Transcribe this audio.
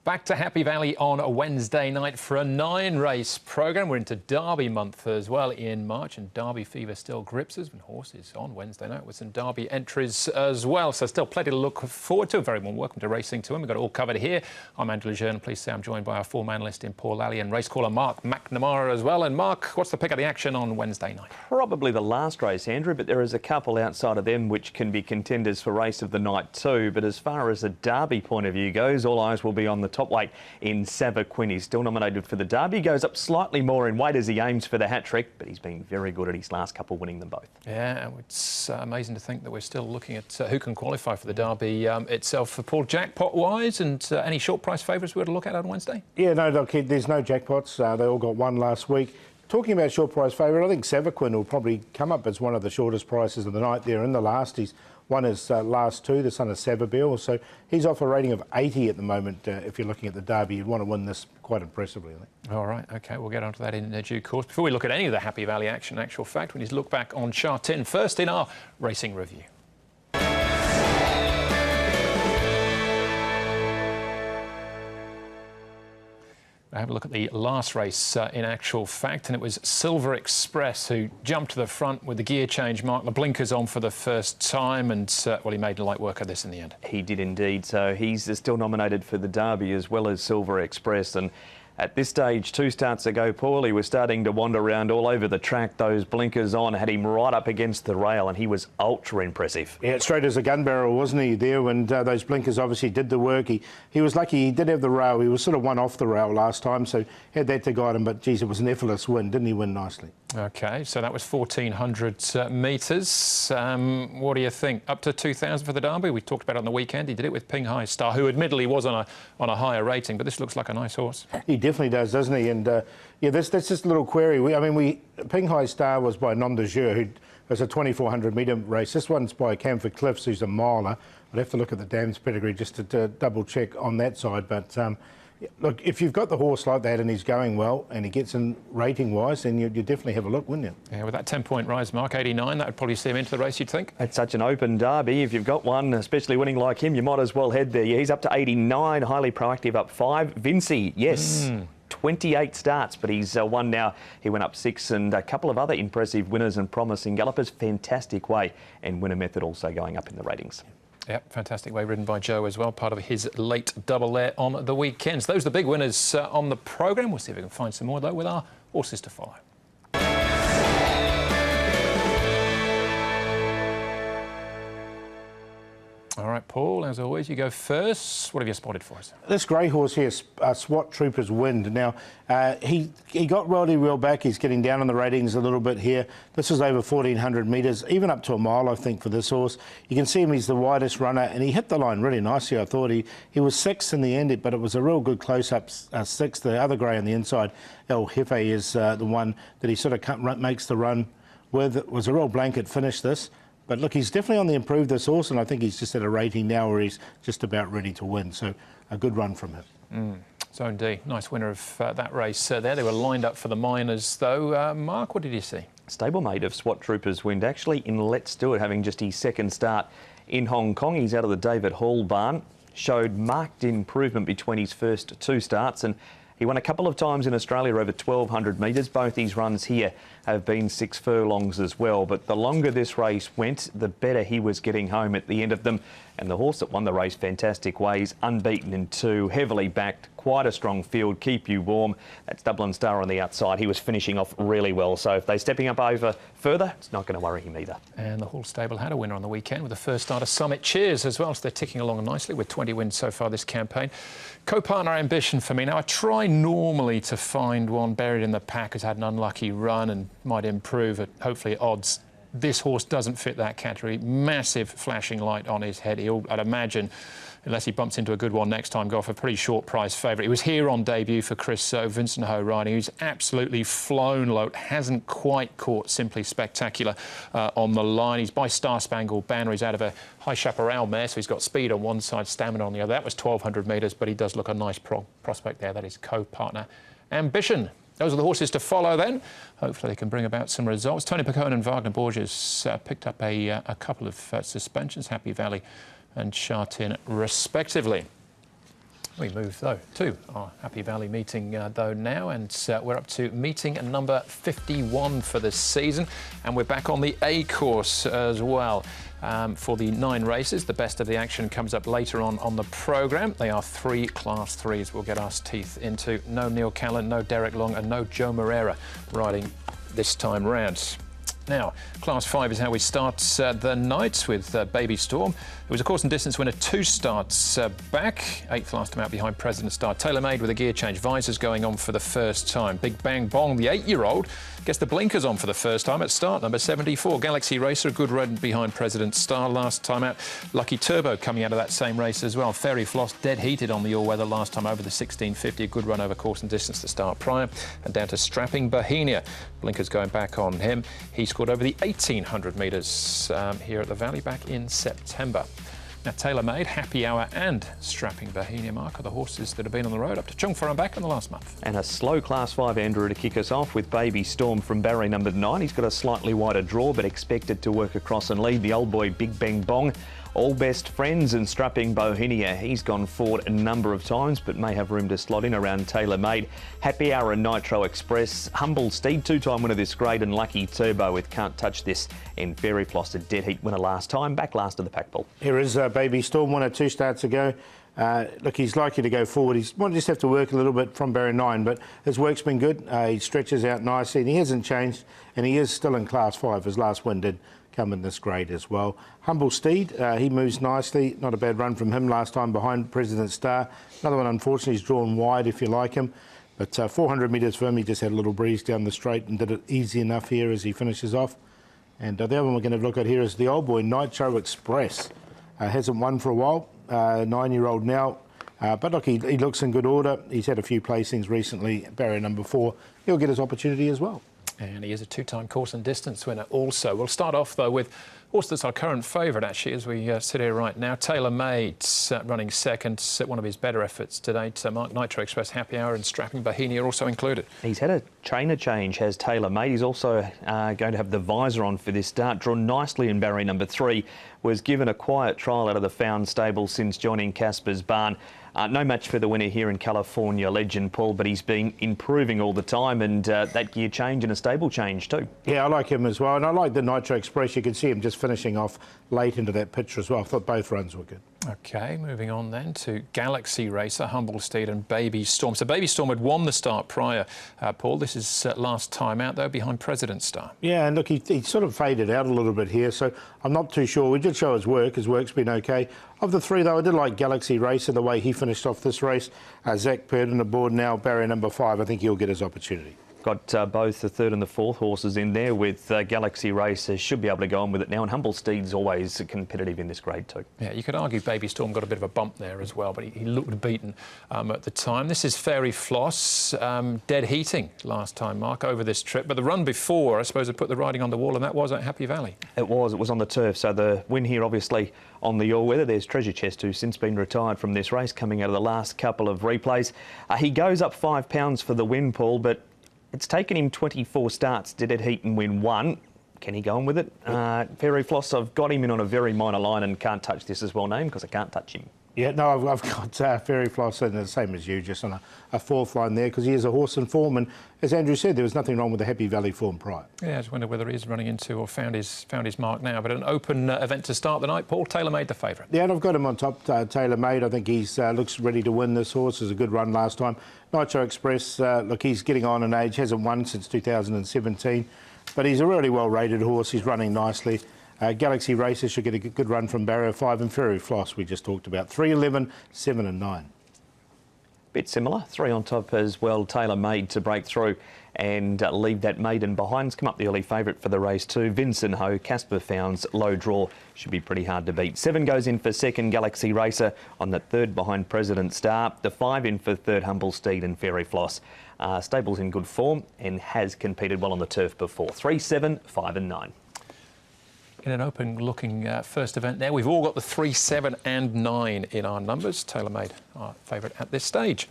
Back to Happy Valley on a Wednesday night for a 9-race programme. We're into Derby month as well in March, and Derby fever still grips us with horses on Wednesday night with some Derby entries as well. So still plenty to look forward to. A very warm welcome to Racing to Win. We've got it all covered here. I'm Andrew Lejeune. Please say I'm joined by our form analyst in Paul Lally and race caller Mark McNamara as well. And Mark, what's the pick of the action on Wednesday night? Probably the last race, Andrew, but there is a couple outside of them which can be contenders for race of the night too. But as far as a Derby point of view goes, all eyes will be on the top weight in Quinn. He's still nominated for the Derby. Goes up slightly more in weight as he aims for the hat-trick, but he's been very good at his last couple, winning them both. Yeah, it's amazing to think that we're still looking at who can qualify for the Derby itself. For Paul, jackpot-wise, and any short price favourites we're to look at on Wednesday? Yeah, no, look, there's no jackpots. They all got one last week. Talking about short price favourite, I think Quinn will probably come up as one of the shortest prices of the night there in the last. He's won his last two, the son of Savabeel, so he's off a rating of 80 at the moment. If you're looking at the Derby, you'd want to win this quite impressively, I think. All right, OK, we'll get onto that in due course. Before we look at any of the Happy Valley action, in actual fact, we need to look back on Sha-Tin first in our racing review. Have a look at the last race in actual fact, and it was Silver Express who jumped to the front with the gear change, Mark, the blinkers on for the first time, and well, he made light work of this in the end. He did indeed, so he's still nominated for the Derby as well as Silver Express. And at this stage, 2 starts ago, Paul, he was starting to wander around all over the track. Those blinkers on had him right up against the rail, and he was ultra impressive. Yeah, straight as a gun barrel, wasn't he, there? And those blinkers obviously did the work. He was lucky he did have the rail. He was sort of one off the rail last time, so had that to guide him. But, geez, it was an effortless win. Didn't he win nicely? OK, so that was 1,400 metres. What do you think? Up to 2,000 for the Derby? We talked about it on the weekend. He did it with Ping Hai Star, who admittedly was on a higher rating, but this looks like a nice horse. He definitely does, doesn't he? And yeah, that's just a little query. Ping Hai Star was by Nom de Jeu, who was a 2,400 metre race. This one's by Camford Cliffs, who's a miler. I'd have to look at the Dams pedigree just to double check on that side. But look, if you've got the horse like that and he's going well and he gets in rating-wise, then you definitely have a look, wouldn't you? Yeah, with that 10-point rise, Mark, 89, that would probably see him into the race, you'd think? It's such an open Derby. If you've got one, especially winning like him, you might as well head there. Yeah, he's up to 89, highly proactive, up 5. Vinci, yes. 28 starts, but he's won now. He went up 6, and a couple of other impressive winners and promising gallopers. Fantastic way, and winner method also going up in the ratings. Yep, fantastic way ridden by Joe as well, part of his late double there on the weekends. Those are the big winners on the programme. We'll see if we can find some more, though, with our horses to follow. All right, Paul, as always, you go first. What have you spotted for us? This grey horse here, SWAT Trooper's Wind. Now, he got really well back. He's getting down on the ratings a little bit here. This is over 1,400 metres, even up to a mile, I think, for this horse. You can see him, he's the widest runner, and he hit the line really nicely, I thought. He was 6th in the end, but it was a real good close-up 6th. The other grey on the inside, El Jefe, is the one that he sort of makes the run with. It was a real blanket finish, this. But look, he's definitely on the improve, this horse, and I think he's just at a rating now where he's just about ready to win. So a good run from him. So indeed, nice winner of that race there. They were lined up for the minors, though. Mark, what did you see? Stablemate of SWAT Trooper's Wind, actually in Let's Do It, having just his 2nd start in Hong Kong. He's out of the David Hall barn. Showed marked improvement between his first 2 starts, and he won a couple of times in Australia over 1,200 metres. Both his runs here have been 6 furlongs as well. But the longer this race went, the better he was getting home at the end of them. And the horse that won the race, Fantastic Ways, unbeaten in 2, heavily backed, quite a strong field, Keep You Warm. That's Dublin Star on the outside. He was finishing off really well. So if they're stepping up over further, it's not going to worry him either. And the Hall stable had a winner on the weekend with the first starter, Summit Cheers, as well. So they're ticking along nicely with 20 wins so far this campaign. Co-partner Ambition for me. Now, I try normally to find one buried in the pack who's had an unlucky run and might improve at, hopefully, odds. This horse doesn't fit that category. Massive flashing light on his head. He'll, I'd imagine, unless he bumps into a good one next time, go off a pretty short price favourite. He was here on debut for Chris Vincent Ho riding, who's absolutely flown low. Hasn't quite caught Simply Spectacular on the line. He's by Star Spangled Banner. He's out of a High Chaparral mare, so he's got speed on one side, stamina on the other. That was 1,200 metres, but he does look a nice prospect there. That is co-partner Ambition. Those are the horses to follow then. Hopefully they can bring about some results. Tony Picone and Wagner Borges picked up a couple of suspensions, Happy Valley and Sha-Tin respectively. We move, though, to our Happy Valley meeting, though, now, and we're up to meeting number 51 for this season, and we're back on the A course as well. For the 9 races, the best of the action comes up later on the programme. They are 3 Class 3s we'll get our teeth into. No Neil Callan, no Derek Long, and no Joe Moreira riding this time round. Now, Class 5 is how we start the night with Baby Storm. It was a course and distance winner 2 starts back. 8th last time out behind President Star. Tailor-made with a gear change. Visors going on for the first time. Big Bang Bong, the 8-year-old, gets the blinkers on for the first time at start number 74. Galaxy Racer, a good run behind President Star last time out. Lucky Turbo coming out of that same race as well. Fairy Floss dead heated on the all-weather last time over the 1650. A good run over course and distance to start prior. And down to Strapping Bohemia. Blinkers going back on him. He scored over the 1800 metres here at the Valley back in September. Now, Tailor-Made, Happy Hour and Strapping Bohemia, Mark, are the horses that have been on the road up to Chongfor and back in the last month. And a slow Class 5 Andrew to kick us off with Baby Storm from barrier number 9. He's got a slightly wider draw, but expected to work across and lead the old boy Big Bang Bong. All best friends and Strapping Bohemia. He's gone forward a number of times, but may have room to slot in around Tailor-Made. Happy Hour and Nitro Express. Humble Steed, 2-time winner this grade, and Lucky Turbo with Can't Touch This. And Fairy Floss, a dead heat winner last time, back last of the pack pool. Here is Baby Storm, winner 2 starts ago. Look, he's likely to go forward. He might just have to work a little bit from barrier 9, but his work's been good. He stretches out nicely, and he hasn't changed, and he is still in Class 5. His last win did come in this grade as well. Humble Steed, he moves nicely. Not a bad run from him last time behind President Star. Another one, unfortunately, he's drawn wide if you like him. But 400 metres for him, he just had a little breeze down the straight and did it easy enough here as he finishes off. And the other one we're going to look at here is the old boy, Nitro Express. Hasn't won for a while, 9-year-old now. But look, he looks in good order. He's had a few placings recently, barrier number 4. He'll get his opportunity as well. And he is a 2-time course and distance winner also. We'll start off, though, with a horse that's our current favourite, actually, as we sit here right now. Tailor-Made running second, one of his better efforts to date. Mark, Nitro Express, Happy Hour and Strapping Bohemia are also included. He's had a trainer change, has Tailor-Made. He's also going to have the visor on for this start. Drawn nicely in barrier number 3. Was given a quiet trial out of the Found stable since joining Casper's barn. No match for the winner here in California Legend, Paul, but he's been improving all the time, and that gear change and a stable change too. Yeah, I like him as well, and I like the Nitro Express. You can see him just finishing off late into that picture as well. I thought both runs were good. OK, moving on then to Galaxy Racer, Humble Steed and Baby Storm. So Baby Storm had won the start prior, Paul. This is last time out, though, behind President Star. Yeah, and look, he sort of faded out a little bit here, so I'm not too sure. We did show his work. His work's been OK. Of the 3, though, I did like Galaxy Racer, the way he finished off this race. Zach Purdon aboard now, barrier number 5. I think he'll get his opportunity. Got both the 3rd and the 4th horses in there with Galaxy Racer. Should be able to go on with it now, and Humble Steed's always competitive in this grade too. Yeah, you could argue Baby Storm got a bit of a bump there as well, but he looked beaten at the time. This is Fairy Floss, dead heating last time, Mark, over this trip. But the run before, I suppose, had put the riding on the wall, and that was at Happy Valley. It was on the turf. So the win here, obviously, on the all-weather. There's Treasure Chest, who's since been retired from this race, coming out of the last couple of replays. He goes up £5 for the win, Paul, but it's taken him 24 starts to dead heat and win 1. Can he go on with it? Fairy Floss, I've got him in on a very minor line and Can't Touch This as well named because I can't touch him. Yeah, no, I've got Fairy Floss in the same as you, just on a 4th line there, because he is a horse in form, and as Andrew said, there was nothing wrong with the Happy Valley form prior. Yeah, I just wonder whether he's running into or found his mark now. But an open event to start the night, Paul. Tailor-Made the favourite. Yeah, and I've got him on top, Tailor-Made. I think he's looks ready to win this horse. It was a good run last time. Nitro Express, look, he's getting on in age, hasn't won since 2017, but he's a really well-rated horse. He's running nicely. Galaxy Racer should get a good run from barrier 5, and Fairy Floss we just talked about. 3, 11, 7 and 9. Bit similar. 3 on top as well. Tailor-Made to break through and leave that maiden behind. It's come up the early favourite for the race too. Vincent Ho, Casper Found's low draw should be pretty hard to beat. 7 goes in for 2nd, Galaxy Racer on the 3rd behind President Star. The 5 in for 3rd, Humble Steed and Fairy Floss. Stable's in good form and has competed well on the turf before. 3, 7, 5 and 9. In an open-looking first event there, we've all got the 3, 7 and 9 in our numbers. Tailor-Made our favourite at this stage.